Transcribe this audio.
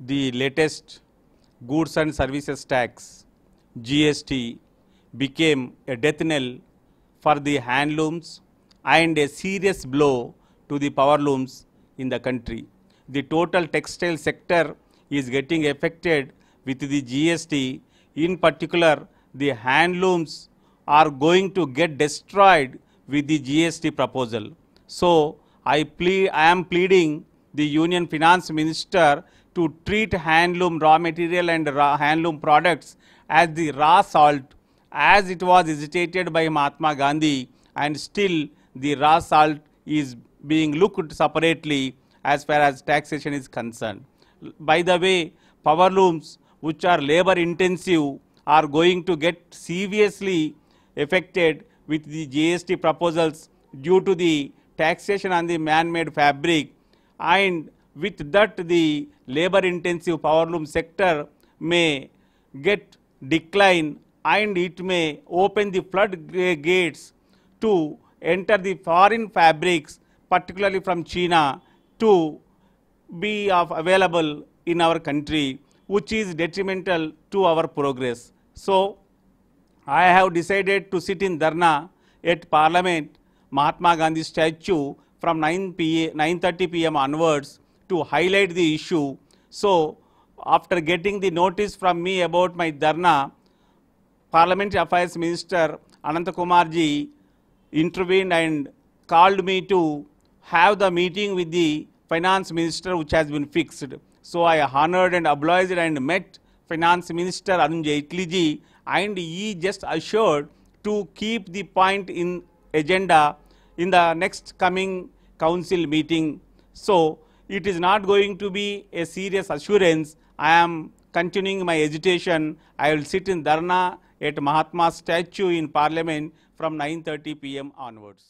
the latest goods and services tax GST became a death knell for the handlooms and a serious blow to the power looms in the country. The total textile sector is getting affected with the GST. In particular, the handlooms are going to get destroyed with the GST proposal. So I am pleading the Union Finance Minister to treat handloom raw material and handloom products as the raw salt, as it was hesitated by Mahatma Gandhi, and still the raw salt is being looked separately as far as taxation is concerned. By the way, power looms which are labor intensive are going to get seriously affected with the GST proposals due to the taxation on the man-made fabric, and with that the labor intensive power loom sector may get decline, and it may open the floodgates to enter the foreign fabrics, particularly from China, to be available in our country, which is detrimental to our progress. So I have decided to sit in Dharna at Parliament, Mahatma Gandhi statue, from 9:30 p.m. onwards to highlight the issue. So after getting the notice from me about my Dharna, Parliamentary Affairs Minister Ananta Kumar ji intervened and called me to have the meeting with the Finance Minister, which has been fixed. So I honored and obliged and met Finance Minister Arun Jaitley ji, and he just assured to keep the point in agenda in the next coming council meeting. So it is not going to be a serious assurance. I am continuing my agitation. I will sit in Dharna at Mahatma statue in Parliament from 9:30 p.m. onwards.